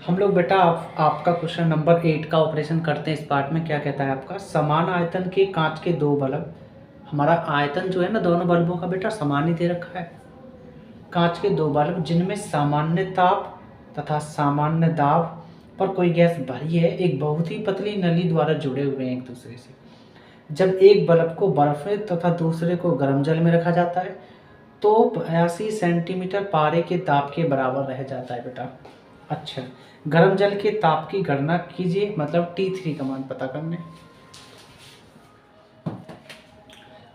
हम लोग बेटा आपका क्वेश्चन नंबर 8 का ऑपरेशन करते हैं। इस पार्ट में क्या कहता है आपका, समान आयतन के कांच के दो बल्ब। हमारा आयतन जो है ना दोनों बल्बों का बेटा समान ही दे रखा है। कांच के दो बल्ब जिनमें सामान्य ताप तथा सामान्य दाब पर कोई गैस भरी है, एक बहुत ही पतली नली द्वारा जुड़े हुए हैं एक दूसरे से। जब एक बल्ब को बर्फ में तथा दूसरे को गर्म जल में रखा जाता है तो 82 सेंटीमीटर पारे के ताप के बराबर रह जाता है बेटा। अच्छा, गर्म जल के ताप की गणना कीजिए, मतलब T3 का मान पता करने।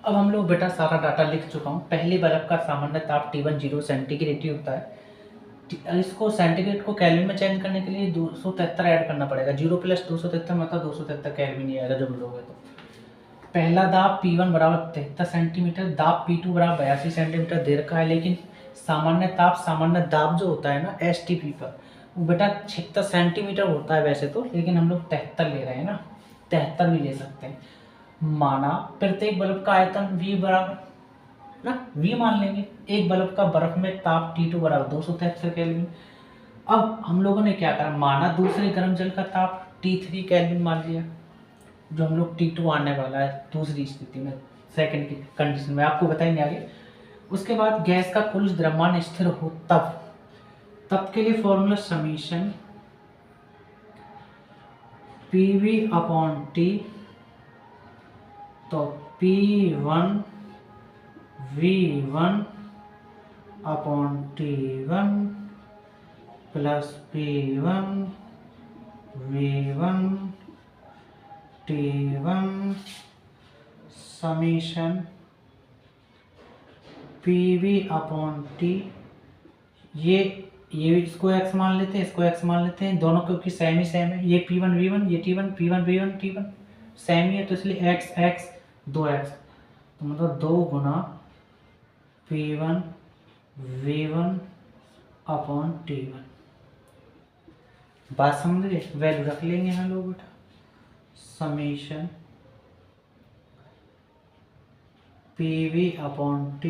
अब हम लोग बेटा सारा डाटा लिख चुका हूँ। पहले बल्ब का सामान्य ताप T1 0 सेंटीग्रेड ही होता है। इसको सेंटीग्रेड को केल्विन में चेंज करने के लिए 273 ऐड करना पड़ेगा। 0 + 273 मतलब 273 केल्विन ही आएगा जब लोगे तो। पहला दाब P1 बराबर 73 सेंटीमीटर, दाब P2 बराबर 82 सेंटीमीटर दे रखा है, लेकिन सामान्य ताप सामान्य दाब जो होता है ना STP पर, वो बेटा 76 सेंटीमीटर होता है वैसे तो, लेकिन हम लोग 73 ले रहे हैं ना, 73 भी ले सकते हैं। माना प्रत्येक बल्ब का आयतन V बराबर ना V मान लेंगे। एक बल्ब का बर्फ में ताप T2 बराबर 273 केल्विन। अब हम लोगों ने क्या करा, माना दूसरे गर्म जल का ताप T3 केल्विन मान लिया, जो हम लोग T2 आने वाला है दूसरी स्थिति में, सेकंड की कंडीशन में, आपको बताएंगे आगे। उसके बाद गैस का कुल द्रव्यमान स्थिर हो तब के लिए फॉर्मूला समीशन PV/T, तो P1 V1/T1 plus P1 V1/T1 summation PV/T। ये इसको x मान लेते हैं, इसको x मान लेते हैं, दोनों क्योंकि सेम है। ये P1 V1, ये T1 P1 V1 T1 same ही है, तो इसलिए x 2x, तो मतलब 2 गुना P1 V1/T1। बात समझ गए? वैल्यू रख लेंगे हम लोग बेटा, समीशन PV/T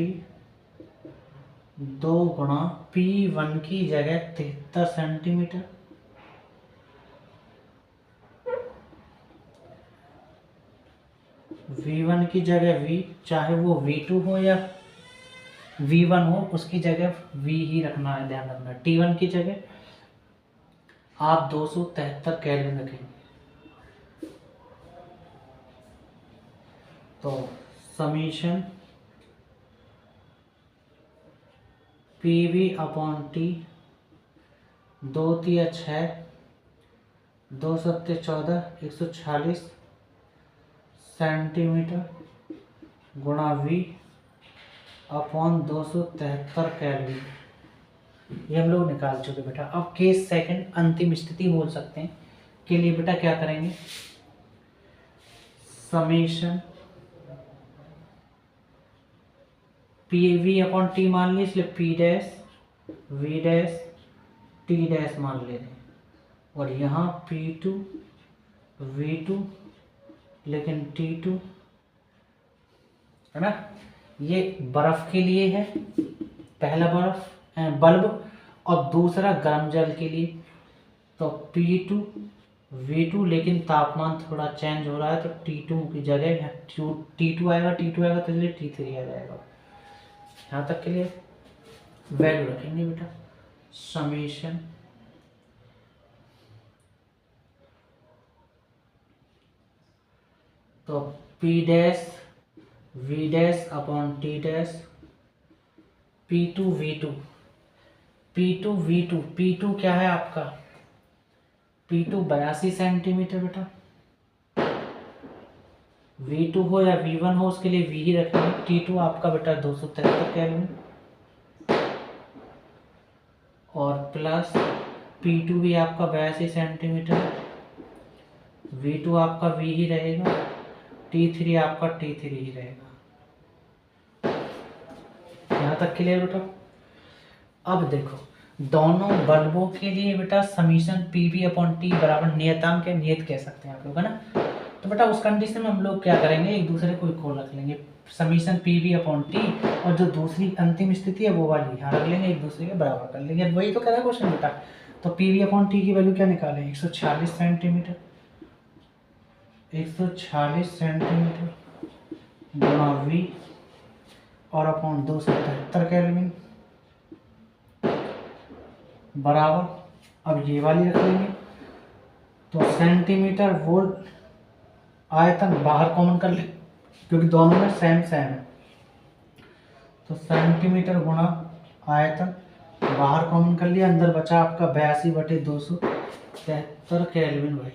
2 गुणा P1 की जगह 73 सेंटीमीटर, V1 की जगह V, चाहे वो V2 हो या V1 हो, उसकी जगह V ही रखना है, ध्यान रखना। T1 की जगह आप 273 केल्विन रखेंगे, तो समीशन PV/T 2 × 6 2 × 14 146 सेंटीमीटर गुणा V/273 केल्विन। ये हम लोग निकाल चुके बेटा। अब केस सेकंड अंतिम स्थिति बोल सकते हैं के लिए बेटा क्या करेंगे, समीशन PV/T मान ली, इसलिए P dash V dash T dash मान ले रहे हैं, और यहाँ P2 V2 लेकिन T2 है ना। ये बर्फ के लिए है, पहला बल्ब, और दूसरा गर्म जल के लिए, तो P2 V2, लेकिन तापमान थोड़ा चेंज हो रहा है, तो T2 की जगह T2 आएगा, तो इसलिए T3 आ जाएगा। यहाँ तक के लिए वैल्यू रखेंगे बेटा, समीशन तो P dash V dash dash P2 V2 P2 क्या है आपका, P2 82 सेंटीमीटर बेटा। V2 हो या V1 हो, उसके लिए V ही रखेंगे। T2 आपका बेटा 273 केल्विन, और प्लस P2 भी आपका 82 सेंटीमीटर, V2 आपका V ही रहेगा, T3 आपका T3 ही रहेगा। यहाँ तक क्लियर बेटा। अब देखो दोनों बल्बों के लिए बेटा समीशन PV/T बराबर नियतांक है, नियत कह सकते हैं आप लोग, है ना। तो बेटा उस कंडीशन में हम लोग क्या करेंगे, एक दूसरे को इक्वल रख लेंगे, समीशन PV/T, और जो दूसरी अंतिम स्थिति है वो वाली यहाँ रख लेंगे, एक दूसरे के बराबर कर लेंगे। वही तो कह रहा है क्वेश्चन बेटा। तो पी वी अपॉन टी की वैल्यू क्या निकालें, 146 सेंटीमीटर, 146 सेंटीमीटर गुणा वी और अपॉन 273 केल्विन बराबर, अब ये वाली रख लेंगे तो सेंटीमीटर वोल्ट आयतन बाहर कॉमन कर ले क्योंकि दोनों में सेम सेम है, तो सेंटीमीटर गुणा आयतन बाहर कॉमन कर लिया, अंदर बचा आपका 82/273 केल्विन भाई,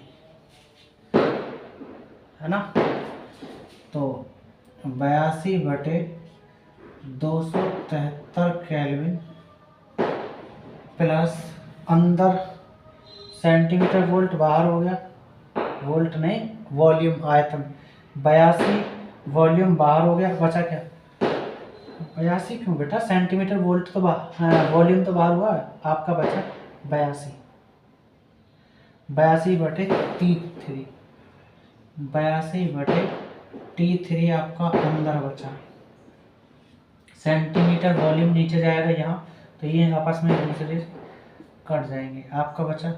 है ना। तो 82/273 केल्विन प्लस अंदर सेंटीमीटर वोल्ट बाहर हो गया, वोल्ट नहीं वॉल्यूम आयतन, 82 वॉल्यूम बाहर हो गया, बचा क्या 82 क्यों बेटा, सेंटीमीटर वोल्ट तो बाहर, वॉल्यूम तो बाहर हुआ है, आपका बचा 82, 82/T3, 82/T3 आपका अंदर बचा, सेंटीमीटर वॉल्यूम नीचे जाएगा यहाँ, तो ये आपस में एक दूसरे कट जाएंगे, आपका बचा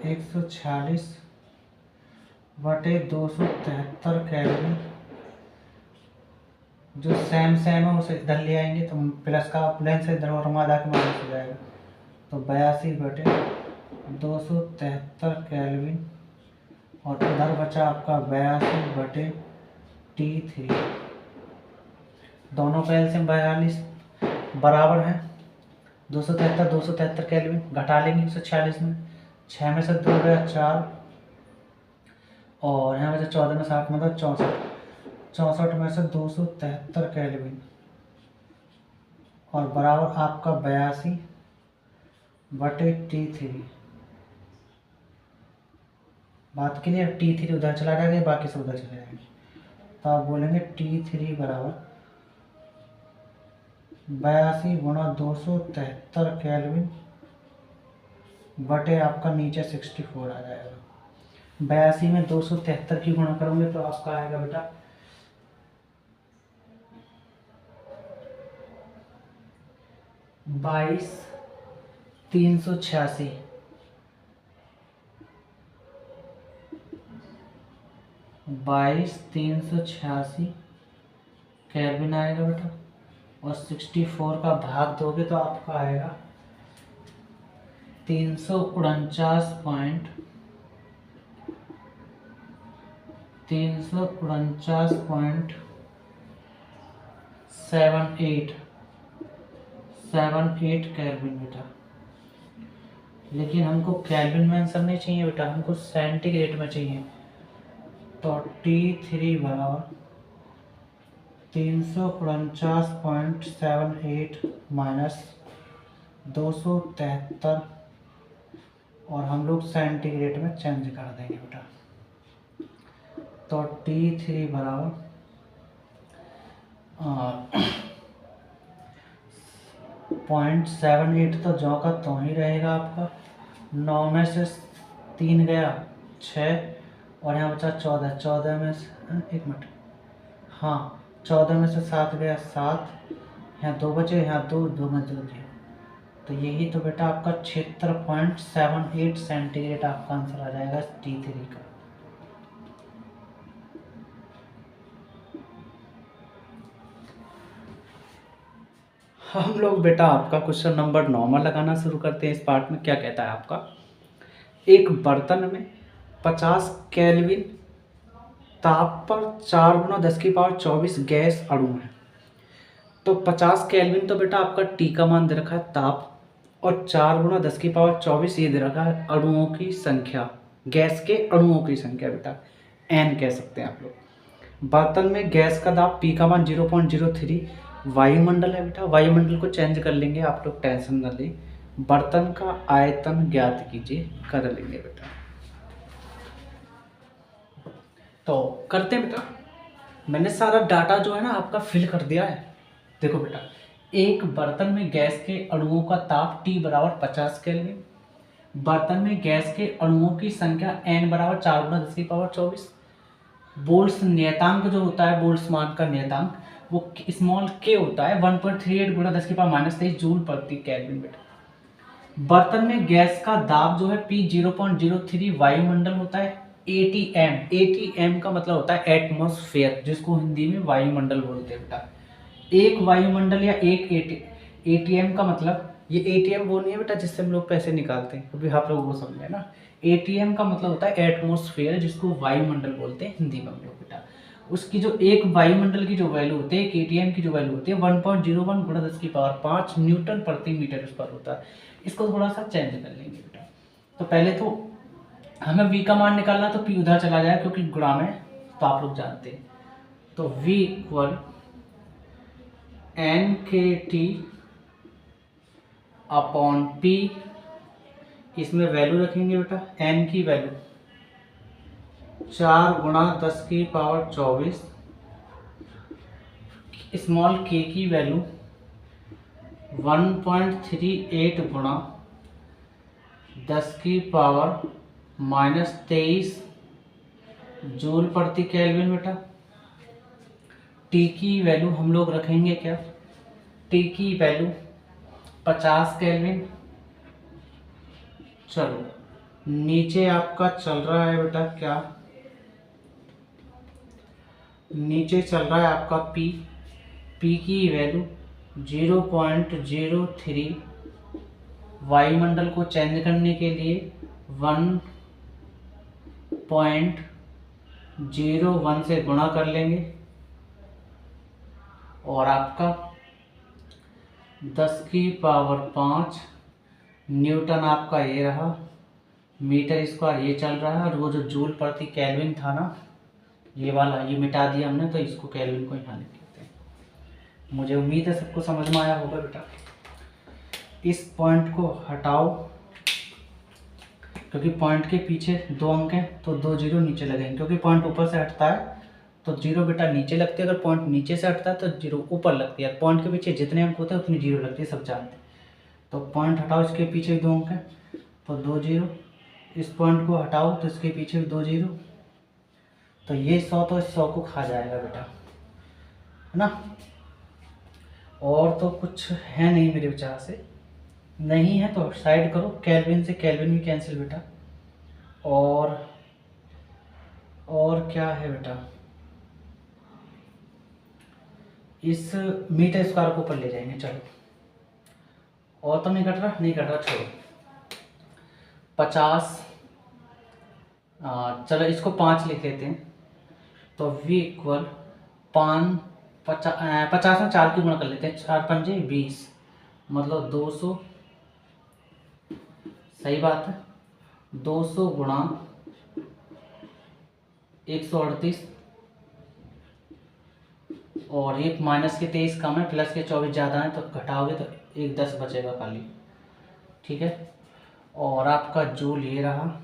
146/273 केल्विन, जो सेम सेम है उसे इधर ले आएंगे तो प्लस का प्लस से इधर और मादा के माइनस हो जाएगा, तो 82/273 केल्विन और इधर बचा आपका 82/T3, दोनों का एलसीएम 42 बराबर है 273 केल्विन, घटा लेंगे 146 में, 6 में से 2 गया 4 और यहाँ बचा 14 में 7 मतलब 64 में से 273 केल्विन और बराबर आपका 82/T3, बात के लिए T3 उधर चला जाएगा, बाकी सब उधर चले जाएंगे, तो आप बोलेंगे T3 बराबर 82/273 केल्विन बटे आपका नीचे 64 आ जाएगा, 82 में 273 की गुणा करोगे तो आपका आएगा बेटा 22,386, 22,386 केल्विन आएगा बेटा, और 64 का भाग दोगे तो आपका आएगा 349.78 केल्विन बेटा, लेकिन हमको केल्विन में आंसर नहीं चाहिए बेटा, हमको सेंटीग्रेड में चाहिए, तो T3 बराबर 349.78 माइनस 273 और हम लोग सेंटीग्रेड में चेंज कर देंगे बेटा, तो T3 बराबर 0.78 तो जौ का तो ही रहेगा आपका, 9 में से 3 गया 6 और यहाँ बचा 14 में से एक मिनट, हाँ 14 में से 7 गया 7, यहाँ 2 बचे, यहाँ 2 में 2 दिया, तो यही तो बेटा आपका 76.78 सेंटीग्रेड आपका आंसर आ जाएगा T3 का। हम लोग बेटा आपका क्वेश्चन नंबर 9 में लगाना शुरू करते हैं। इस पार्ट में क्या कहता है आपका, एक बर्तन में 50 केल्विन ताप पर 4 × 10⁻24 गैस अणु है, तो 50 केल्विन तो बेटा आपका टी का मान दे रखा है ताप, और 4 × 10⁻24 ये दे रखा है अणुओं की संख्या, गैस के अणुओं की संख्या बेटा n कह सकते हैं आप लोग। बर्तन में गैस का दाब P का मान 0.03 वायुमंडल है बेटा, वायुमंडल को चेंज कर लेंगे आप लोग, टेंशन न लें। बर्तन का आयतन ज्ञात कीजिए, कर लेंगे बेटा, तो करते हैं बेटा। मैंने सारा डाटा जो है ना आपका फिल कर दिया है। देखो बेटा, एक बर्तन में गैस के अणुओं का ताप T बराबर 50 केल्विन, बर्तन में गैस के अणुओं की संख्या n बराबर 4 × 10⁻24, बोल्ट्स नियतांक जो होता है, बोल्ट्जमान का नियतांक वो स्मॉल k होता है 1.38 × 10⁻³ जूल प्रति केल्विन बेटा। बर्तन में गैस का दाब जो है P0.03 वायुमंडल होता है। ATM, ATM का मतलब होता है एटमॉस्फेयर, जिसको हिंदी में वायुमंडल बोलते हैं बेटा। एक वायुमंडल या एक ATM का मतलब, ये ATM वो नहीं है बेटा जिससे हम लोग पैसे निकालते हैं, अभी आप लोग वो समझे ना। ATM का मतलब होता है एटमॉस्फेयर, जिसको वायुमंडल बोलते हैं हिंदी में हम लोग बेटा। उसकी जो एक वायुमंडल की जो वैल्यू होती है, एक ATM की जो वैल्यू होती है 1.01 गुणा 10⁵ न्यूटन प्रति मीटर स्क्वायर होता है। इसको थोड़ा सा चेंज कर लेंगे बेटा। तो पहले तो हमें V का मान निकालना, तो P उधर चला जाए क्योंकि गुणा में, तो आप लोग जानते हैं। तो V equal NKT upon P, इसमें वैल्यू रखेंगे बेटा। N की वैल्यू 4 गुणा 10⁻²4, स्मॉल k की वैल्यू 1.38 गुणा 10⁻23 जूल प्रति केल्विन बेटा। टी की वैल्यू हम लोग रखेंगे क्या, टी की वैल्यू 50 केल्विन। चलो नीचे आपका चल रहा है बेटा क्या, नीचे चल रहा है आपका पी। पी की वैल्यू 0.03, वायुमंडल को चेंज करने के लिए 1.01 से गुणा कर लेंगे, और आपका 10⁵ न्यूटन आपका ये रहा, मीटर स्क्वायर ये चल रहा है, और वो जो जूल प्रति केल्विन था ना, ये वाला, ये मिटा दिया हमने, तो इसको केल्विन को यहाँ लिख लेते हैं। मुझे उम्मीद है सबको समझ में आया होगा बेटा। इस पॉइंट को हटाओ, क्योंकि पॉइंट के पीछे 2 अंक हैं, तो 2 जीरो नीचे लगेंगे, क्योंकि पॉइंट ऊपर से हटता है तो जीरो बेटा नीचे लगती है, अगर पॉइंट नीचे से हटता है तो जीरो ऊपर लगती है। पॉइंट के पीछे जितने अंक होते हैं उतनी जीरो लगती है, सब जानते हैं। तो पॉइंट हटाओ, इसके पीछे 2 अंक हैं तो 2 जीरो, इस पॉइंट को हटाओ तो इसके पीछे 2 जीरो, तो ये 100 तो 100 को खा जाएगा बेटा, है ना। और तो कुछ है नहीं मेरे विचार से, नहीं है तो साइड करो, केल्विन से केल्विन भी कैंसिल बेटा। और क्या है बेटा, इस मीटर स्क्वायर को ऊपर ले जाएंगे। चलो और तो नहीं कट रहा, नहीं कट रहा, छोड़ो। 50, चलो इसको 5 लिख लेते हैं, तो V इक्वल 5, 50 में 4 की गुणा कर लेते हैं, 4 पंजे 20, मतलब 200, सही बात है, 200 गुणा 138, और ये माइनस के 23 कम है, प्लस के 24 ज़्यादा है, तो घटाओगे तो 1 10 बचेगा खाली, ठीक है। और आपका जूल ये रहा,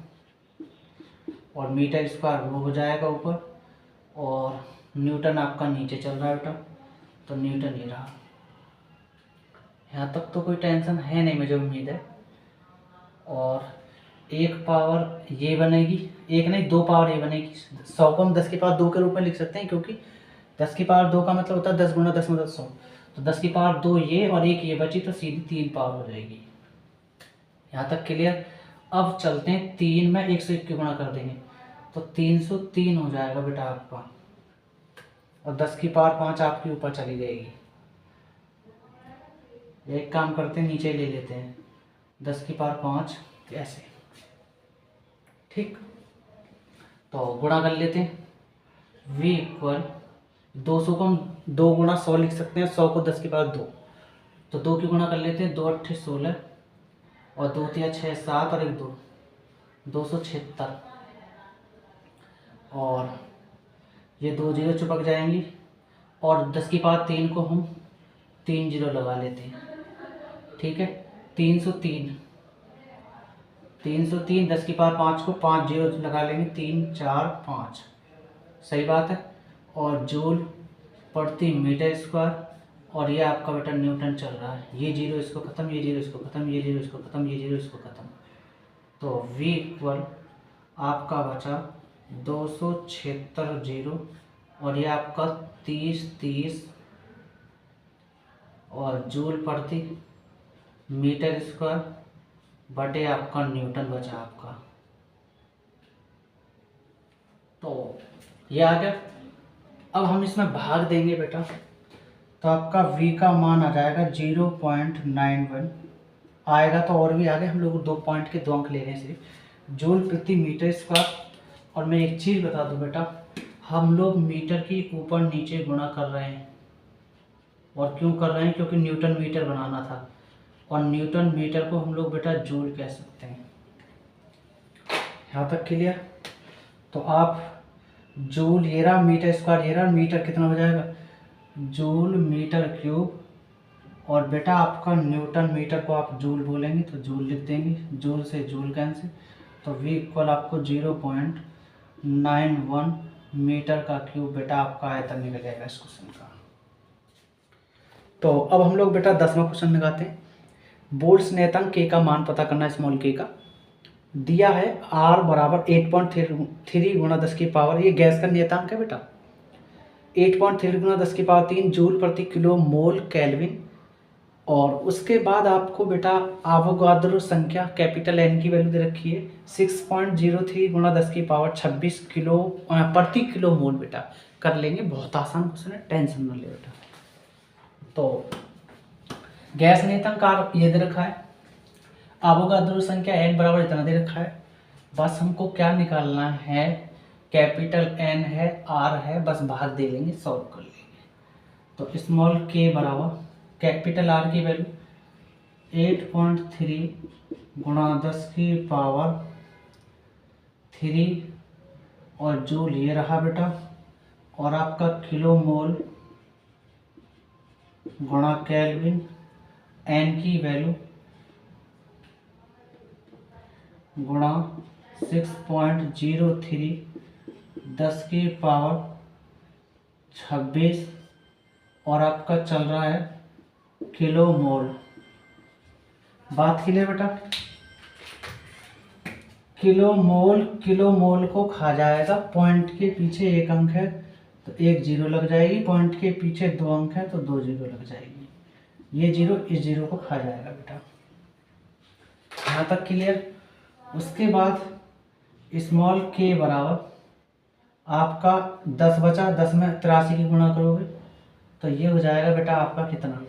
और मीटर स्क्वायर वो हो जाएगा ऊपर, और न्यूटन आपका नीचे चल रहा है बेटा, तो न्यूटन ये रहा। यहाँ तक तो कोई टेंशन है नहीं, मुझे उम्मीद है। और एक पावर ये बनेगी, एक नहीं 2 पावर ये बनेगी। 100 को हम 10⁻2 के रूप में लिख सकते हैं, क्योंकि 10⁻2 का मतलब होता है 10 गुणा 10 मतलब 100, तो 10⁻2 ये और एक ये बची, तो सीधी 3 पावर हो जाएगी। यहाँ तक क्लियर। अब चलते हैं 3 में 101 की गुणा कर देंगे, तो 303 हो जाएगा बेटा आपका, और 10⁵5 आपकी ऊपर चली जाएगी। एक काम करते हैं, नीचे ले लेते हैं 10⁵5 ऐसे, ठीक। तो गुणा कर लेते हैं, V इक्वल 200 को हम 2 गुणा 100 लिख सकते हैं, 100 को 10⁵2, तो 2 की गुणा कर लेते हैं, 2 8 16, और 2 3 6 7, और 1 2, 276, और ये 2 जीरो चिपक जाएंगी, और 10⁵3 को हम 3 जीरो लगा लेते हैं, ठीक है। 303, 10⁵5 को 5 जीरो लगा लेंगे, 3 4 5, सही बात है। और जूल प्रति मीटर स्क्वायर, और ये आपका बेटा न्यूटन चल रहा है, ये जीरो इसको खत्म, ये जीरो इसको खत्म, ये जीरो इसको खत्म, ये जीरो इसको खत्म, तो V इक्वल आपका बचा 276 जीरो, और ये आपका 30 30, और जूल प्रति मीटर स्क्वायर, बटे आपका न्यूटन बचा आपका। तो ये आ गया। अब हम इसमें भाग देंगे बेटा, तो आपका v का मान आ जाएगा 0.91 आएगा। तो और भी आगे हम लोग 2 पॉइंट के 2 अंक ले रहे हैं सिर्फ, जूल प्रति मीटर स्क्वायर। और मैं एक चीज़ बता दूं बेटा, हम लोग मीटर की ऊपर नीचे गुणा कर रहे हैं। और क्यों कर रहे हैं? क्योंकि न्यूटन मीटर बनाना था, और न्यूटन मीटर को हम लोग बेटा जूल कह सकते हैं। यहाँ तक क्लियर? तो आप जूल, ये रहा मीटर स्क्वायर, ये रहा मीटर, कितना हो जाएगा? Joule meter cube. और बेटा आपका न्यूटन मीटर को आप जूल बोलेंगे तो जूल लिख देंगे, जूल से जूल कैंसिल। तो v इक्वल आपको 0.91 मीटर का क्यूब बेटा आपका आयतन निकल जाएगा इस क्वेश्चन का। तो अब हम लोग बेटा 10वां क्वेश्चन लगाते हैं। बोल्ट्स नियतांक k का मान पता करना है, स्मॉल k का दिया है r बराबर 8.3 गुणा 10 की पावर, ये गैस का नियतांक है बेटा, 8.3 गुणा 10 की पावर 3 जूल प्रति किलो मोल केल्विन। और उसके बाद आपको बेटा आवोगाद्रो संख्या कैपिटल N की वैल्यू दे रखी है 6.03 गुणा 10 की पावर 26 किलो प्रति किलो मोल बेटा। कर लेंगे, बहुत आसान क्वेश्चन है, टेंशन न ले बेटा। तो गैस नियतांक R ये दे रखा है, आवोगाद्रो संख्या N बराबर इतना दे रखा है। बस हमको क्या निकालना है? कैपिटल N है, R है, बस भाग दे लेंगे, सॉल्व कर लेंगे। तो स्मॉल k बराबर कैपिटल R की वैल्यू 8.3 गुणा 10 की पावर 3 और जूल ये रहा बेटा, और आपका किलो मोल गुणा केल्विन, N की वैल्यू गुणा 6.03 10 की पावर 26 और आपका चल रहा है किलो मोल। बात क्लियर बेटा? किलो मोल को खा जाएगा, पॉइंट के पीछे एक अंक है तो एक जीरो लग जाएगी, पॉइंट के पीछे 2 अंक है तो 2 जीरो लग जाएगी, ये जीरो इस जीरो को खा जाएगा बेटा। यहाँ तक क्लियर? उसके बाद स्मॉल k बराबर आपका 10 बचा, 10 में 83 की गुणा करोगे तो ये हो जाएगा बेटा आपका कितना?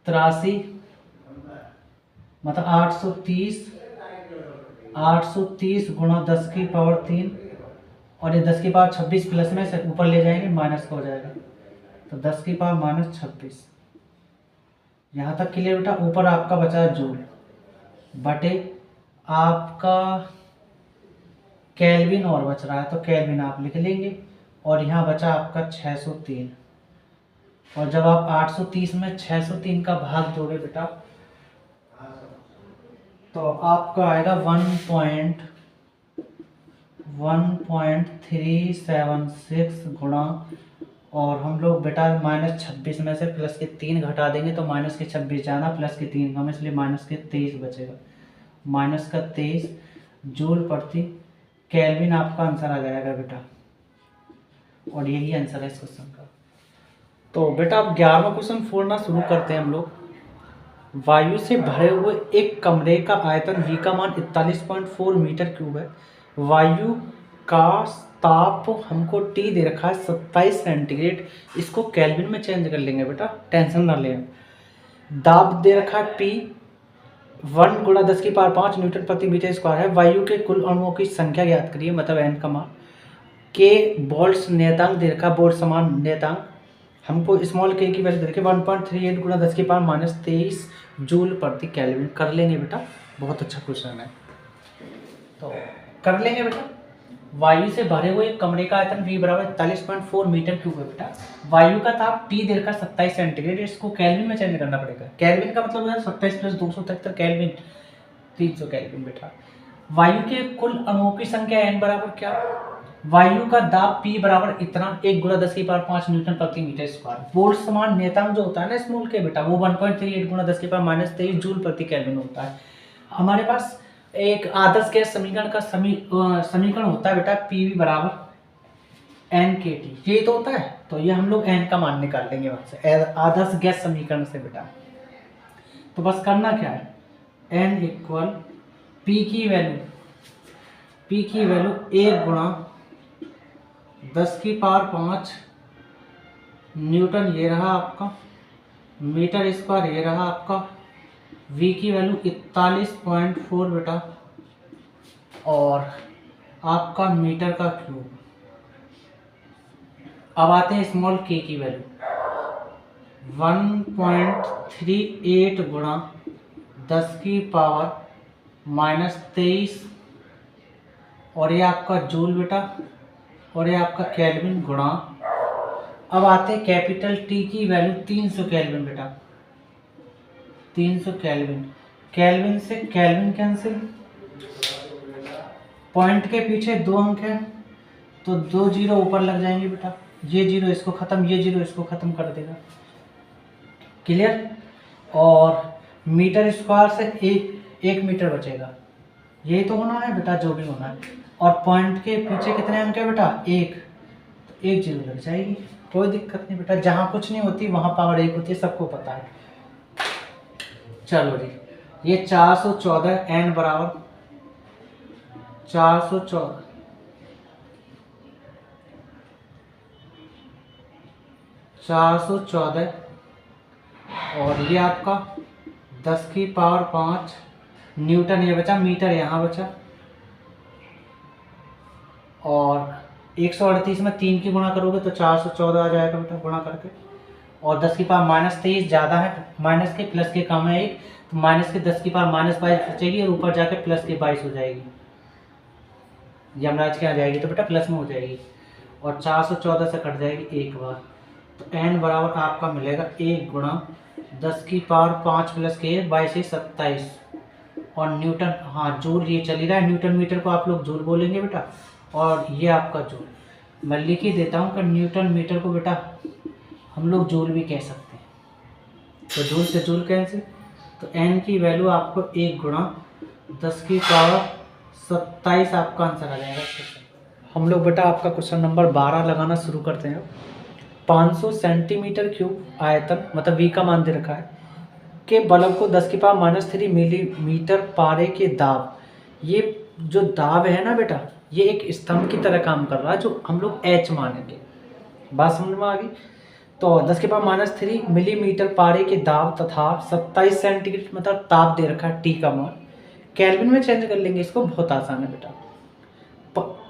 83 मतलब 830 गुणा 10 की पावर 3 और ये 10 की पावर 26 प्लस में से ऊपर ले जाएंगे माइनस का हो जाएगा, तो 10 की पावर माइनस 26। यहाँ तक क्लियर बेटा? ऊपर आपका बचा जूल बटे आपका केल्विन और बच रहा है तो केल्विन आप लिख लेंगे, और यहाँ बचा आपका 603। और जब आप 830 में 603 का भाग दोगे बेटा तो आपका आएगा 1.376 गुणा, और हम लोग बेटा माइनस 26 में से प्लस के 3 घटा देंगे तो माइनस के 26 जाना, प्लस के 3 कम, इसलिए माइनस के 23 बचेगा, माइनस का 23 जूल प्रति केल्विन आपका आंसर आ जाएगा बेटा। और यही आंसर है इस क्वेश्चन का। तो बेटा अब 11वां क्वेश्चन फोड़ना शुरू करते हैं हम लोग। वायु से भरे हुए एक कमरे का आयतन V का मान 41.4 मीटर क्यूब है। वायु का ताप हमको T दे रखा है 27 सेंटीग्रेड, इसको केल्विन में चेंज कर लेंगे बेटा, टेंशन ना लें। दाब दे रखा है P 1 गुणा 10 की पावर 5 न्यूटन प्रति मीटर स्क्वायर है। वायु के कुल अणुओं की संख्या ज्ञात करिए, मतलब N का मान। के बोल्ट्स नियतांक दे रखा, बोल्ट समान नियतांक हमको स्मॉल k की वैल्यू दे रखी 1.38 गुणा 10 की पावर माइनस 23 जूल प्रति केल्विन। कर लेंगे बेटा, बहुत अच्छा क्वेश्चन है, तो कर लेंगे बेटा। वायु से भरे हुए एक कमरे का आयतन V बराबर 41.4 मीटर क्यूब है बेटा। वायु का ताप T देकर 27 सेंटीग्रेड, इसको केल्विन में चेंज करना पड़ेगा। केल्विन का मतलब है 27 प्लस 273 केल्विन, 300 केल्विन बेटा। वायु के कुल अणुओं की संख्या N बराबर क्या? वायु का दाब P बराबर इतना 1 गुणा 10 की पावर 5 न्यूटन प्रति मीटर स्क्वायर। बोल्ट समान नियतांक जो होता है ना स्मॉल के बेटा, वो 1.38 गुणा 10 की पावर माइनस 23 जूल प्रति केल्विन होता है। हमारे पास एक आदर्श गैस समीकरण का समीकरण होता है बेटा, PV बराबर NKT, ये तो होता है। तो ये हम लोग N का मान निकाल लेंगे वहां से आदर्श गैस समीकरण से बेटा। तो बस करना क्या है, n इक्वल पी की वैल्यू 1 गुणा 10⁵ न्यूटन ये रहा आपका, मीटर स्क्वायर ये रहा आपका, v की वैल्यू 41.4 बेटा, और आपका मीटर का क्यूब। अब आते हैं स्मॉल k की वैल्यू 1.38 गुणा 10⁻⁻23, और ये आपका जूल बेटा, और ये आपका केल्विन गुणा। अब आते हैं कैपिटल T की वैल्यू 300 केल्विन बेटा, 300 केल्विन। केल्विन से केल्विन कैंसिल, पॉइंट के पीछे 2 अंक है तो 2 जीरो ऊपर लग जाएंगे बेटा, ये जीरो इसको खत्म, ये जीरो इसको खत्म कर देगा, क्लियर। और मीटर स्क्वायर से एक मीटर बचेगा, यही तो होना है बेटा, जो भी होना है। और पॉइंट के पीछे कितने अंक है बेटा, 1, तो 1 जीरो लग जाएगी, कोई दिक्कत नहीं बेटा, जहाँ कुछ नहीं होती वहाँ पावर 1 होती है, सबको पता है। चलो जी, ये 414 n बराबर 414 और ये आपका 10⁵ न्यूटन ये बचा, मीटर यहाँ बचा, और 138 में 3 की गुणा करोगे तो 414 आ जाएगा बेटा गुणा करके, और 10⁻⁻23 ज़्यादा है, माइनस के प्लस के कम है 1, तो माइनस के 10⁻⁻22 बचेगी, और ऊपर जाके प्लस के 22 हो जाएगी, यमराज के आ जाएगी तो बेटा प्लस में हो जाएगी, और 414 से कट जाएगी एक बार, तो n बराबर आपका मिलेगा 1 गुणा 10⁵ प्लस के 22 से 27, और न्यूटन, हाँ जूल ये चली रहा है, न्यूटन मीटर को आप लोग जूल बोलेंगे बेटा, और ये आपका जूल। मैं लिख ही देता हूँ कि न्यूटन मीटर को बेटा हम लोग जूल भी कह सकते हैं, तो जूल से जूल कैंसिल, तो n की वैल्यू आपको 1 गुणा 10⁻27 आपका आंसर आ जाएगा। हम लोग बेटा आपका क्वेश्चन नंबर 12 लगाना शुरू करते हैं। 500 सेंटीमीटर क्यूब आयतन, मतलब v का मान दे रखा है, के बल्ब को 10⁻³ मिलीमीटर पारे के दाब, ये जो दाब है ना बेटा, ये एक स्तंभ की तरह काम कर रहा है, जो हम लोग h मानेंगे, बात समझ में आ गई। तो 10⁻³ मिलीमीटर पारे के दाब तथा 27 सेंटीग्रेड मतलब ताप दे रखा है, T का मान केल्विन में चेंज कर लेंगे, इसको बहुत आसान है बेटा।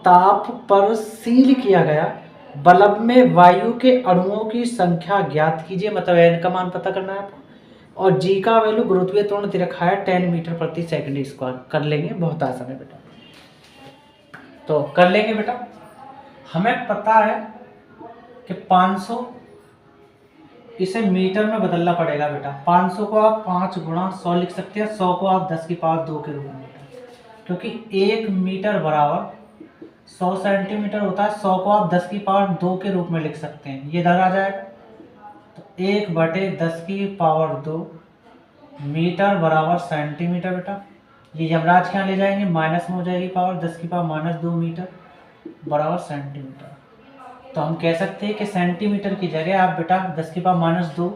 ताप पर सील किया गया बल्ब में वायु के अणुओं की संख्या ज्ञात कीजिए, मतलब n का मान पता करना है आपको, और g का वैल्यू गुरुत्वीय त्वरण दे रखा है 10 मीटर प्रति सेकंड स्क्वायर, कर लेंगे, बहुत आसान है बेटा, तो कर लेंगे बेटा। हमें पता है कि 500 इसे मीटर में बदलना पड़ेगा बेटा, 500 को आप 5 गुणा 100 लिख सकते हैं, 100 को आप 10⁻² के रूप में, क्योंकि 1 मीटर बराबर 100 सेंटीमीटर होता है, 100 को आप 10⁻² के रूप में लिख सकते हैं, ये इधर आ जाएगा, तो 1/10⁻² मीटर बराबर सेंटीमीटर बेटा, ये यमराज के यहाँ ले जाएंगे, माइनस में हो जाएगी पावर, 10⁻² मीटर बराबर सेंटीमीटर। तो हम कह सकते हैं कि सेंटीमीटर की जगह आप बेटा 10⁻²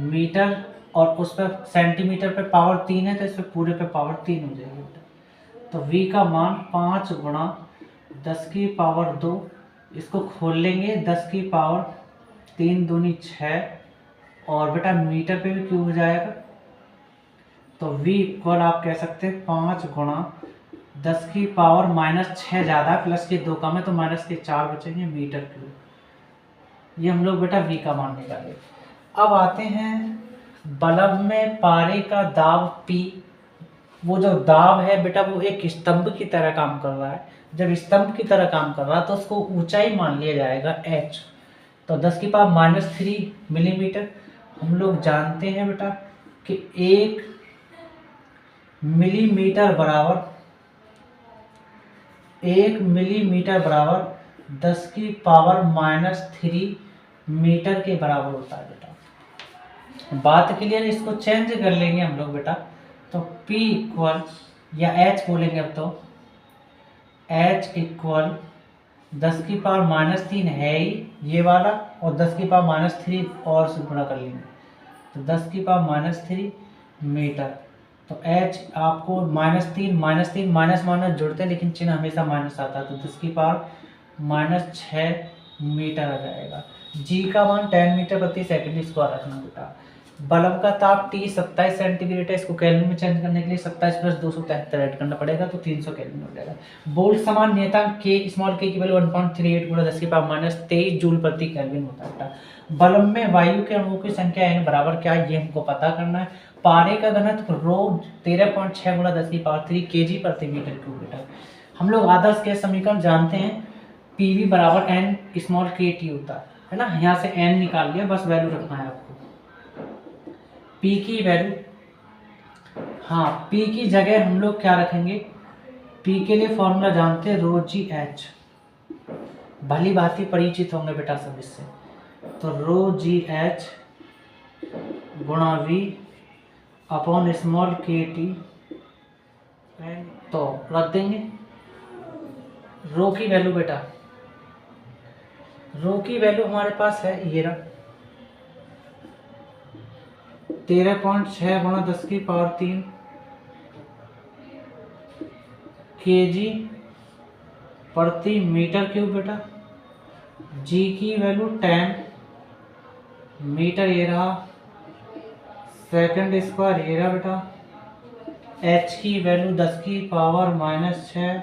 मीटर, और उस पर सेंटीमीटर पे पावर 3 है, तो इस पर पूरे पे पावर 3 हो जाएगी बेटा। तो v का मान 5 गुणा 10⁻², इसको खोल लेंगे, 10⁻³ दूनी 6, और बेटा मीटर पे भी क्यूब हो जाएगा, तो v इक्वल आप कह सकते हैं 5 गुणा 10⁻⁻6 ज़्यादा, प्लस के 2 कम है, तो माइनस के 4 बचेंगे मीटर क्यूब। ये हम लोग बेटा v का मान निकाले। अब आते हैं बल्ब में पारे का दाब P, वो जो दाब है बेटा वो एक स्तंभ की तरह काम कर रहा है, जब स्तंभ की तरह काम कर रहा है तो उसको ऊंचाई मान लिया जाएगा h, तो 10⁻³ मिलीमीटर। हम लोग जानते हैं बेटा कि 1 मिलीमीटर बराबर 10⁻³ मीटर के बराबर होता है बेटा। बात क्लियर, इसको चेंज कर लेंगे हम लोग बेटा, तो P इक्वल, या H बोलेंगे अब, तो H इक्वल 10 की पावर -3 है ही ये वाला, और 10 की पावर -3 और से गुणा कर लेंगे तो 10 की पावर -3 मीटर। तो h आपको -3 -3 माइनस माइनस जुड़ते हैं लेकिन चिन्ह हमेशा माइनस आता है, तो 10 की पावर -6 मीटर आ जाएगा। g का मान 10 मीटर प्रति सेकंड स्क्वायर रखना बेटा। बल्ब का ताप T 27 सेंटीग्रेड है, इसको केल्विन में चेंज करने के लिए 27 + 273 ऐड करना पड़ेगा तो 300 केल्विन हो जाएगा। बोल्ट समान नियतांक K स्मॉल k की वैल्यू 1.38 × 10 की पावर -23 जूल प्रति केल्विन होता है बेटा। बल्ब में वायु के अणुओं की संख्या n बराबर क्या है ये हमको पता करना है। पारे का घनत्व रो 13.6 × 10 की पावर 3 kg प्रति मीटर क्यूब बेटा। हम लोग आदर्श गैस समीकरण जानते हैं, PV बराबर n स्मॉल kT होता है ना। यहाँ से n निकाल लिया, बस वैल्यू रखना है आपको। P की वैल्यू, हाँ P की जगह हम लोग क्या रखेंगे, P के लिए फॉर्मूला जानते हैं ρgh, भली भांति परिचित होंगे बेटा सब इससे। तो ρgh गुणा V अपॉन स्मॉल kT, तो रख देंगे। रो की वैल्यू बेटा, रो की वैल्यू हमारे पास है ये रहा 13.6 × 10 की पावर 3 kg प्रति मीटर क्यूब बेटा। g की वैल्यू 10 मीटर ये रहा, सेकंड स्क्वायर ये रहा बेटा। h की वैल्यू 10 की पावर -6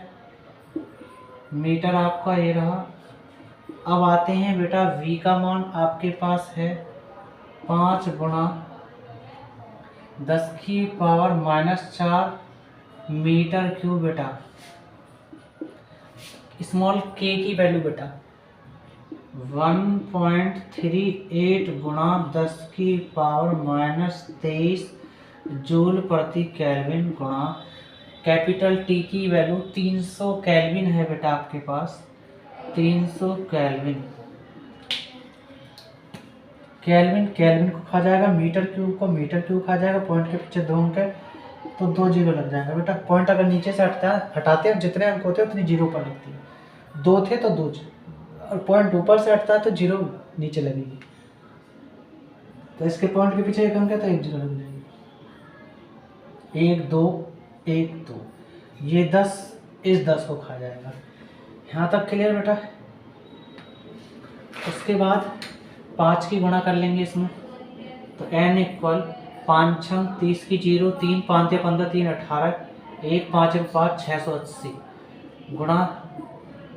मीटर आपका ये रहा। अब आते हैं बेटा v का मान आपके पास है 5 × 10 की पावर -4 मीटर क्यूब बेटा। स्मॉल k की वैल्यू बेटा 1.38 × 10 की पावर -23 जूल प्रति केल्विन गुणा कैपिटल T की वैल्यू 300 केल्विन है बेटा आपके पास, 300 केल्विन। केल्विन केल्विन को खा जाएगा, मीटर क्यूब को मीटर क्यूब खा जाएगा, पॉइंट के पीछे 2 अंक है तो 2 जीरो लग जाएगा बेटा। पॉइंट अगर नीचे से हटाते हैं जितने अंक होते हैं उतनी जीरो पर लगती है, 2 थे तो 2, और पॉइंट ऊपर से हटता है तो जीरो नीचे लगेगी। तो इसके पॉइंट के पीछे 1 अंक है तो 1 जीरो लग जाएगी। 1 2 1 2, ये 10 इस 10 को खा जाएगा। यहाँ तक क्लियर बेटा। उसके बाद 5 की गुणा कर लेंगे इसमें, तो n इक्वल 5 6 30 की 0, 3 5 15 3 18, 1 5 1 5 680 गुणा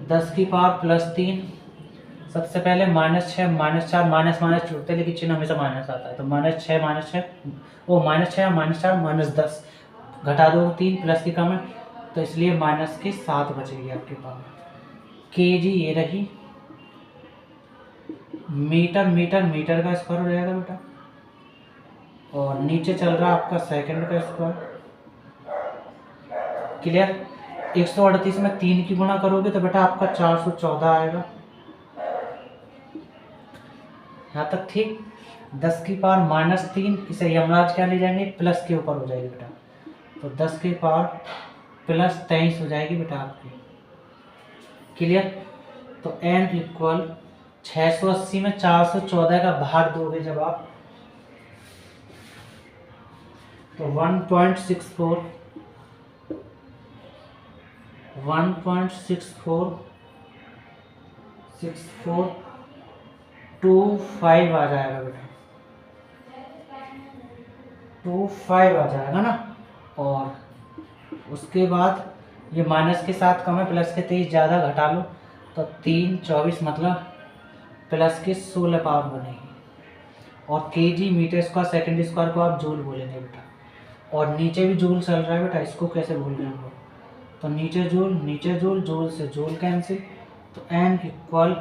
10 की पावर +3। सबसे पहले -6 -4 माइनस माइनस जुड़ते हैं लेकिन चिन्ह हमेशा माइनस आता है, तो -6 -6 वो -6 -4 -10 घटा दो, 3 प्लस की कम है तो इसलिए माइनस की 7 बचेगी आपके पास। kg ये रही, मीटर मीटर मीटर का स्क्वायर हो जाएगा बेटा, और नीचे चल रहा है आपका सेकंड का स्क्वायर। क्लियर। 138 में 3 की गुणा करोगे तो बेटा आपका 414 आएगा। यहाँ तक ठीक। 10 की पावर -3 इसे यमराज क्या ले जाएंगे, प्लस के ऊपर हो जाएगी बेटा, तो 10 की पावर +23 हो जाएगी बेटा आपकी। क्लियर। तो n इक्वल 680 में 414 का भाग दोगे जब आप तो 1.64 6425 आ जाएगा बेटा, 25 आ जाएगा ना। और उसके बाद ये माइनस के साथ कम है, प्लस के 23 ज़्यादा घटा लो तो 3 24 मतलब प्लस के 16 पावर बनेगी। और kg meter square second square को आप जूल बोलेंगे बेटा, और नीचे भी जूल चल रहा है बेटा, इसको कैसे भूल गए हम लोग। तो नीचे जूल जूल से जूल कैंसिल, तो n इक्वल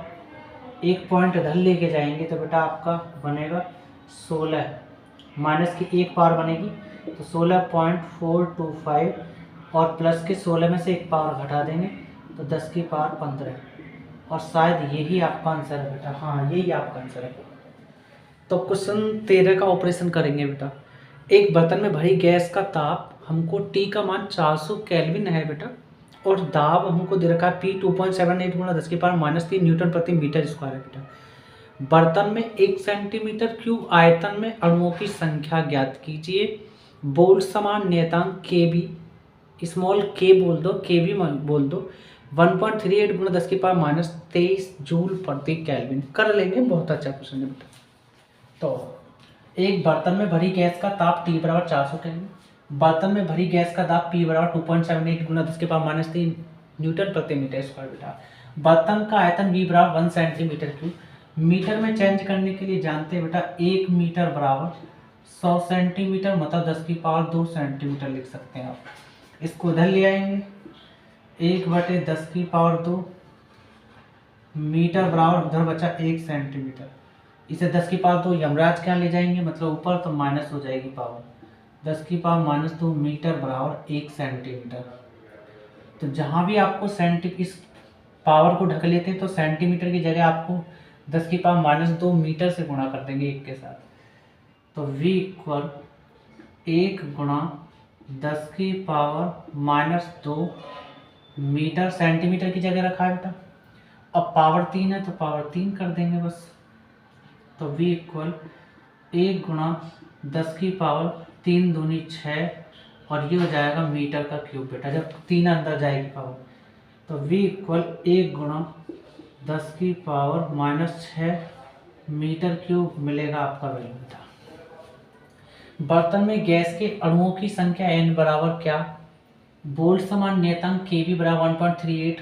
1 पॉइंट इधर लेके जाएंगे तो बेटा आपका बनेगा 16, माइनस की 1 पावर बनेगी तो 16.425, और प्लस के 16 में से 1 पावर घटा देंगे तो 10 की पावर 15, और शायद यही आपका आंसर है बेटा। हाँ यही आपका आंसर है। तो क्वेश्चन 13 का ऑपरेशन करेंगे बेटा। एक बर्तन में भरी गैस का ताप हमको T का मान 400 केल्विन है बेटा, और दाब हमको दे रखा है P 2.78 गुणा 10⁻³ न्यूटन प्रति मीटर स्क्वायर है बेटा। बर्तन में 1 सेंटीमीटर क्यूब आयतन में अणुओं की संख्या ज्ञात कीजिए। बोल्ट समान नियतांक के बी, स्मॉल के बोल दो, के बी बोल दो, 1.38 गुणा 10⁻23 जूल प्रति केल्विन। कर लेंगे, बहुत अच्छा क्वेश्चन है बेटा। तो एक बर्तन में भरी गैस का ताप T बराबर 400 केल्विन, बर्तन में भरी गैस का दाब P बराबर 2.78 गुणा 10⁻³ न्यूटन प्रति मीटर स्क्वायर बेटा। बर्तन का आयतन V बराबर 1 सेंटीमीटर क्यूब, मीटर में चेंज करने के लिए जानते हैं बेटा 1 मीटर बराबर 100 सेंटीमीटर, मतलब 10⁻² सेंटीमीटर लिख सकते हैं आप। इसको इधर ले आएंगे, 1/10⁻² मीटर बराबर उधर बचा 1 सेंटीमीटर। इसे 10⁻² यमराज के यहाँ ले जाएंगे, मतलब ऊपर, तो माइनस हो जाएगी पावर। 10⁻² मीटर बराबर 1 सेंटीमीटर। तो जहाँ भी आपको इस पावर को ढक लेते हैं तो सेंटीमीटर की जगह आपको 10⁻² मीटर से गुणा कर देंगे 1 के साथ। तो V इक्वल 1 गुणा 10⁻² मीटर, सेंटीमीटर की जगह रखा है बेटा। अब पावर 3 है तो पावर 3 कर देंगे बस। तो V इक्वल 1 गुणा 10⁻³ दूनी 6, और ये हो जाएगा मीटर का क्यूब बेटा, जब 3 अंदर जाएगी पावर। तो V इक्वल 1 गुणा 10⁻⁻6 मीटर क्यूब मिलेगा आपका वैल्यू बेटा। बर्तन में गैस के अणुओं की संख्या n बराबर क्या? बोल्ट समान नियतांक Kb बराबर 1.38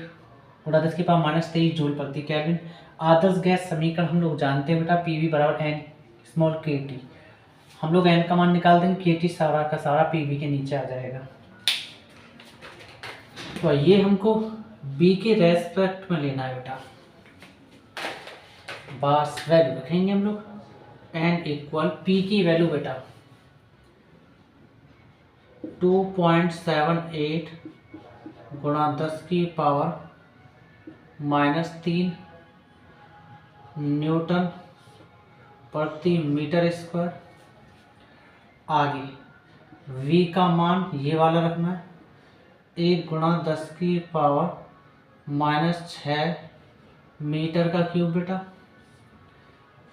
गुणा 10⁻23 जूल प्रति केल्विन। आदर्श गैस समीकरण हम लोग जानते हैं बेटा, Pv बराबर n स्मॉल kt। हम लोग n का मान निकाल देंगे, kt सारा का सारा Pv के नीचे आ जाएगा। तो ये हमको b के रेस्पेक्ट में लेना है बेटा, बस वैल्यू रखेंगे हम लोग। n इक्वल p की वैल्यू बेटा 2.78 गुणा 10⁻³ न्यूटन प्रति मीटर स्क्वायर। आगे v का मान ये वाला रखना है, 1 गुणा 10⁻⁻6 मीटर का क्यूब बेटा।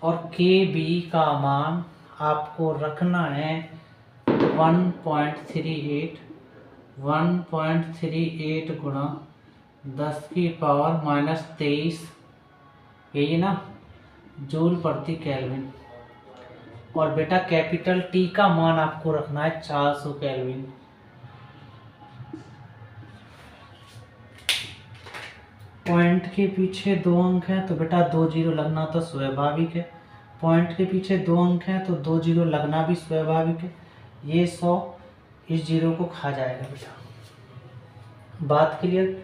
और Kb का मान आपको रखना है 1.38 गुणा 10⁻23, यही ना, जूल प्रति केल्विन। और बेटा कैपिटल T का मान आपको रखना है 400 केल्विन। पॉइंट के पीछे 2 अंक हैं तो बेटा 2 जीरो लगना तो स्वाभाविक है। पॉइंट के पीछे 2 अंक हैं तो 2 जीरो लगना भी स्वाभाविक है। ये 100 इस जीरो को खा जाएगा बेटा, बात क्लियर।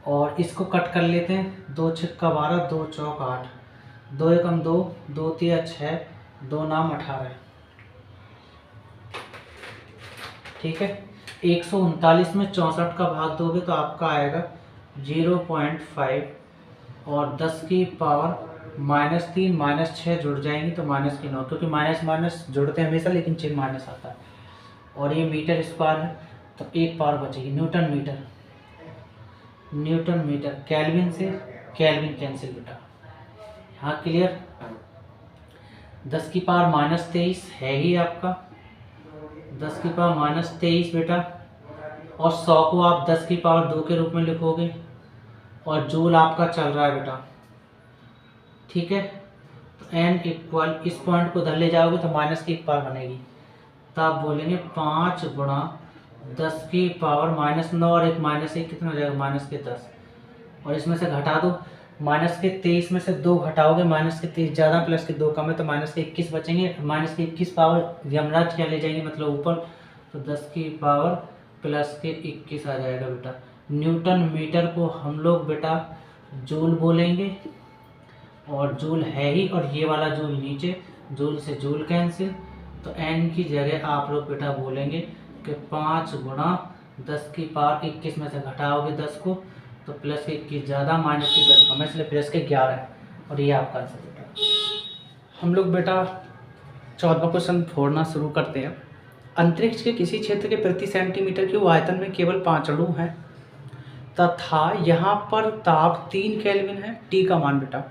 और इसको कट कर लेते हैं, 2 छिक्का 12, 2 चौक 8, 2 एकम 2, 2 तिया 6, 2 नाम 18। ठीक है, 139 में 64 का भाग दोगे तो आपका आएगा 0.5, और 10⁻³ -3 जुड़ जाएंगी तो -9, क्योंकि माइनस माइनस जुड़ते हैं हमेशा, लेकिन चिन्ह माइनस आता है। और ये मीटर स्क्वायर है तो 1 पावर बचेगी, न्यूटन मीटर। केल्विन से केल्विन कैंसिल बेटा, हाँ क्लियर। 10⁻³ है ही आपका 10⁻³ बेटा, और 100 को आप 10⁻² के रूप में लिखोगे, और जूल आपका चल रहा है बेटा। ठीक है, तो n इक्वल, इस पॉइंट को इधर ले जाओगे तो माइनस की 1 पावर बनेगी, तो आप बोलेंगे 5 गुणा 10⁻⁻9, और एक -1 कितना हो जाएगा, -10। और इसमें से घटा दो, -23 में से 2 घटाओगे, -23 ज़्यादा प्लस के 2 कम है तो -21 बचेंगे। -21 पावर यमराज क्या ले जाएंगे, मतलब ऊपर, तो 10⁻+21 आ जाएगा बेटा। न्यूटन मीटर को हम लोग बेटा जूल बोलेंगे, और जूल है ही, और ये वाला जूल नीचे, जूल से जूल कैंसिल। तो n की जगह आप लोग बेटा बोलेंगे कि 5 गुणा 10⁻21 में से घटाओगे 10 को तो प्लस के 21 ज़्यादा, माइनस के 10 कम, इसलिए प्लस के 11 है। और ये आपका आंसर बेटा। हम लोग बेटा 14वां क्वेश्चन फोड़ना शुरू करते हैं। अंतरिक्ष के किसी क्षेत्र के प्रति सेंटीमीटर क्यूब आयतन में केवल 5 अणु हैं तथा यहाँ पर ताप 3 केल्विन है। टी का मान बेटा,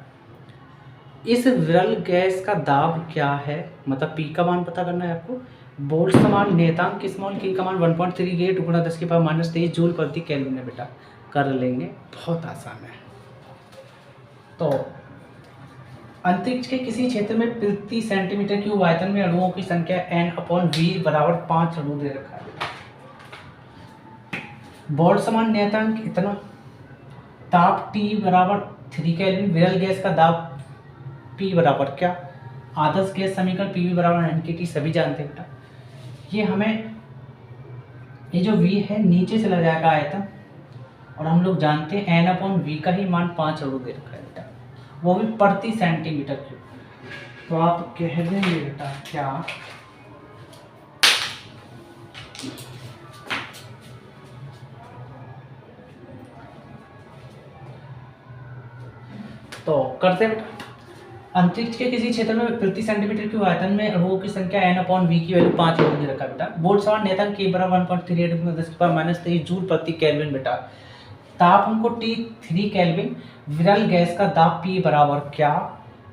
इस विरल गैस का दाब क्या है, मतलब पी का मान पता करना है आपको। बोल्ट समान नियतांक स्मॉल के का मान 1.38 गुणा 10⁻³ जूल प्रति केल्विन है बेटा, कर लेंगे, बहुत आसान है। तो अंतरिक्ष के किसी क्षेत्र में प्रति सेंटीमीटर क्यूब आयतन में अणुओं की संख्या n/v बराबर 5 अणु दे रखा है। बोल्ट समान नियतांक इतना, ताप T बराबर 3 केल्विन, विरल गैस का दाब P बराबर क्या, आदर्श गैस समीकरण PV बराबर NkT सभी जानते हैं बेटा। ये हमें ये जो V है नीचे चला जाएगा आयतन, और हम लोग जानते हैं n/v का ही मान 5 अणु दे रखा है बेटा, वो भी प्रति सेंटीमीटर क्यूब। तो आप कह देंगे बेटा क्या, तो करते हैं बेटा। अंतरिक्ष के किसी क्षेत्र में प्रति सेंटीमीटर क्यूब आयतन में अणुओं की संख्या n/v की वैल्यू 5 अणु दे रखा बेटा। बोल्ट समान नियतांक K बराबर 1.38 × 10⁻³ जूल प्रति केल्विन बेटा। ताप हमको T3 केल्विन, विरल गैस का दाब P बराबर क्या,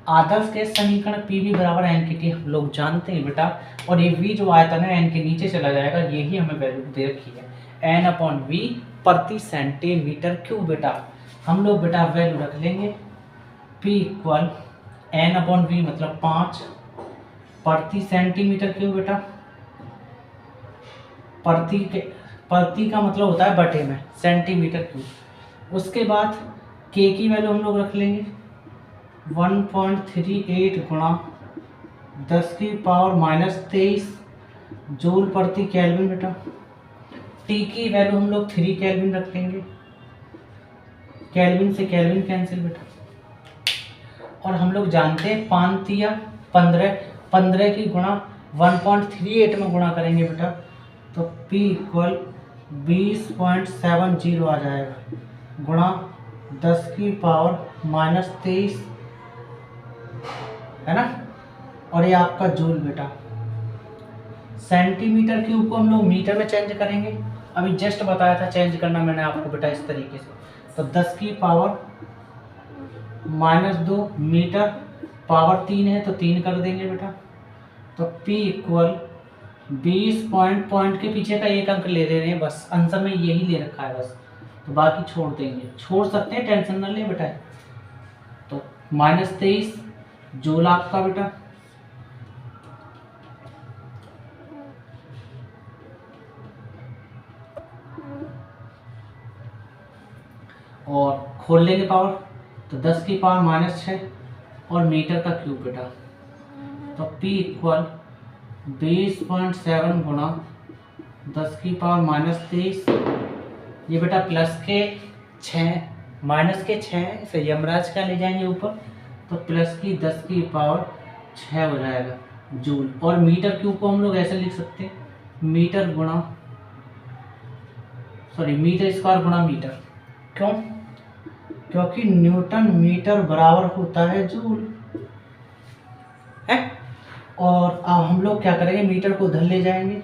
आदर्श गैस समीकरण PV बराबर NkT हम लोग जानते हैं बेटा। और ये V जो आयतन है n के नीचे चला जाएगा, यही हमें वैल्यू दे रखी है n/v प्रति सेंटीमीटर क्यूब बेटा। हम लोग बेटा वैल्यू रख लेंगे P इक्वल n/v मतलब 5 प्रति सेंटीमीटर क्यूब बेटा। प्रति का मतलब होता है बटे में, सेंटीमीटर क्यूब। उसके बाद K की वैल्यू हम लोग रख लेंगे 1.38 गुणा 10⁻³ जूल प्रति केल्विन बेटा। T की वैल्यू हम लोग 3 केल्विन रख लेंगे, केल्विन से केल्विन कैंसिल बेटा। और हम लोग जानते हैं 5 या 15 की गुणा 1.38 में गुणा करेंगे बेटा, तो P इक्वल 20.70 आ जाएगा, गुणा 10⁻³ है ना। और ये आपका जूल बेटा। सेंटीमीटर क्यूब को हम लोग मीटर में चेंज करेंगे, अभी जस्ट बताया था चेंज करना मैंने आपको बेटा इस तरीके से। तो 10⁻² मीटर, पावर 3 है तो 3 कर देंगे बेटा। तो P इक्वल 20 पॉइंट के पीछे का 1 अंक ले रहे हैं बस, आंसर में यही ले रखा है बस, तो बाकी छोड़ देंगे, छोड़ सकते हैं, टेंशन ना ले बेटा। तो -23 जूल आपका बेटा। और खोल लेंगे पावर, तो 10⁻⁻6 और मीटर का क्यूब बेटा। तो P इक्वल 20.7 गुणा 10⁻⁻23, ये बेटा प्लस के 6 माइनस के 6 से यमराज का ले जाएंगे ऊपर, तो प्लस की 10⁻6 हो जाएगा जूल। और मीटर क्यूब को हम लोग ऐसे लिख सकते हैं, मीटर स्क्वायर गुणा मीटर। क्यों? क्योंकि न्यूटन मीटर बराबर होता है जूल है। और अब हम लोग क्या करेंगे, मीटर को उधर ले जाएंगे,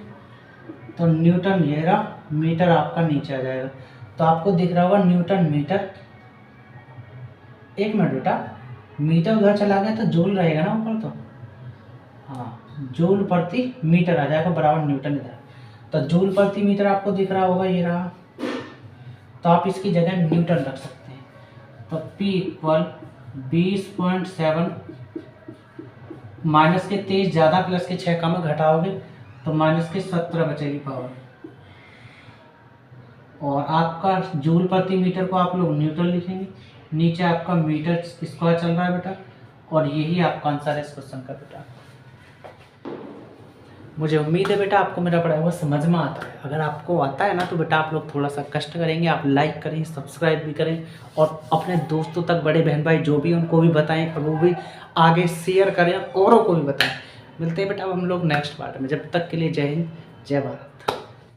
तो न्यूटन ये रहा, मीटर आपका नीचे आ जाएगा। तो आपको दिख रहा होगा न्यूटन मीटर। एक मिनट बेटा, मीटर उधर चला गया तो जूल रहेगा ना ऊपर, तो हाँ जूल प्रति मीटर आ जाएगा बराबर न्यूटन इधर। तो जूल प्रति मीटर आपको दिख रहा होगा, ये रहा, तो आप इसकी जगह न्यूटन रख सकते हैं। तो P इक्वल 20.7, माइनस के 23 ज़्यादा प्लस के 6 कम घटाओगे तो माइनस के 17 बचेगी पावर। और आपका जूल प्रति मीटर को आप लोग न्यूटन लिखेंगे, नीचे आपका मीटर स्क्वायर चल रहा है बेटा। और यही आपका आंसर है इस क्वेश्चन का बेटा। मुझे उम्मीद है बेटा आपको मेरा पढ़ाया हुआ समझ में आता है। अगर आपको आता है ना तो बेटा आप लोग थोड़ा सा कष्ट करेंगे, आप लाइक करें, सब्सक्राइब भी करें, और अपने दोस्तों तक, बड़े बहन भाई जो भी उनको भी बताएं, और वो भी आगे शेयर करें, औरों को भी बताएं। मिलते हैं बेटा अब हम लोग नेक्स्ट पार्ट में, जब तक के लिए जय हिंद, जय भारत।